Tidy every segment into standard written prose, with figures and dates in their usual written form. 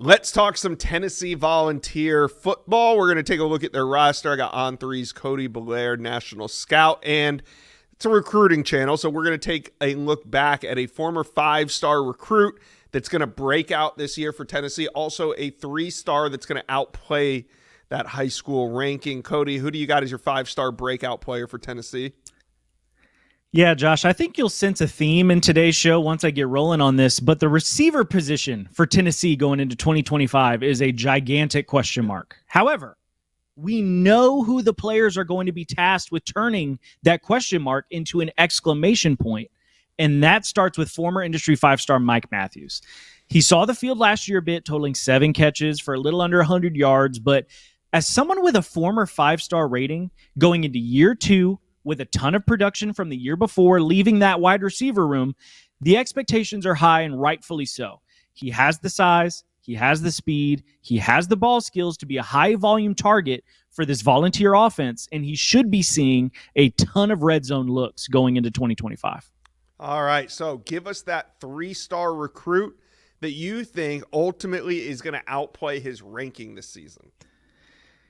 Let's talk some Tennessee Volunteer football. We're going to take a look at their roster. I got On3's Cody Belair, National Scout, and it's a recruiting channel, so we're going to take a look back at a former 5-star recruit that's going to break out this year for Tennessee. Also a 3-star that's going to outplay that high school ranking. Cody, who do you got as your 5-star breakout player for Tennessee? Yeah, Josh, I think you'll sense a theme in today's show once I get rolling on this, but the receiver position for Tennessee going into 2025 is a gigantic question mark. However, we know who the players are going to be tasked with turning that question mark into an exclamation point, and that starts with former industry 5-star Mike Matthews. He saw the field last year a bit, totaling 7 catches for a little under 100 yards, but as someone with a former 5-star rating going into year 2, with a ton of production from the year before, leaving that wide receiver room, the expectations are high, and rightfully so. He has the size, he has the speed, he has the ball skills to be a high-volume target for this Volunteer offense, and he should be seeing a ton of red zone looks going into 2025. All right, so give us that 3-star recruit that you think ultimately is going to outplay his ranking this season.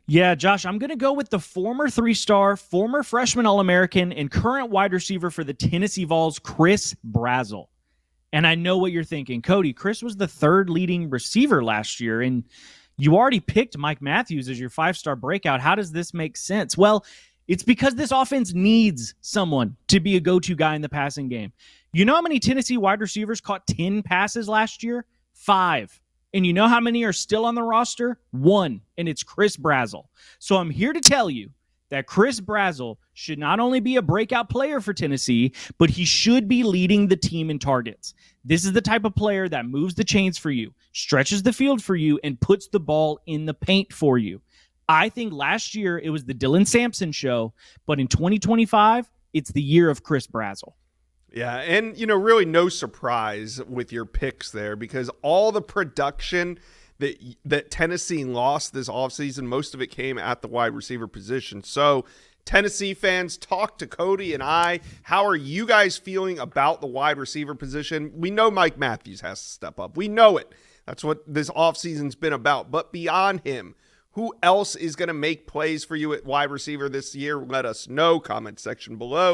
Yeah, Josh, I'm going to go with the former 3-star, former freshman All-American, and current wide receiver for the Tennessee Vols, Chris Brazzell. And I know what you're thinking. Cody, Chris was the 3rd leading receiver last year, and you already picked Mike Matthews as your 5-star breakout. How does this make sense? Well, it's because this offense needs someone to be a go-to guy in the passing game. You know how many Tennessee wide receivers caught 10 passes last year? 5. And you know how many are still on the roster? 1, and it's Chris Brazzell. So I'm here to tell you that Chris Brazzell should not only be a breakout player for Tennessee, but he should be leading the team in targets. This is the type of player that moves the chains for you, stretches the field for you, and puts the ball in the paint for you. I think last year it was the Dylan Sampson show, but in 2025, it's the year of Chris Brazzell. Yeah, and, really no surprise with your picks there, because all the production that Tennessee lost this offseason, most of it came at the wide receiver position. So, Tennessee fans, talk to Cody and I. How are you guys feeling about the wide receiver position? We know Mike Matthews has to step up. We know it. That's what this offseason's been about. But beyond him, who else is going to make plays for you at wide receiver this year? Let us know. Comment section below.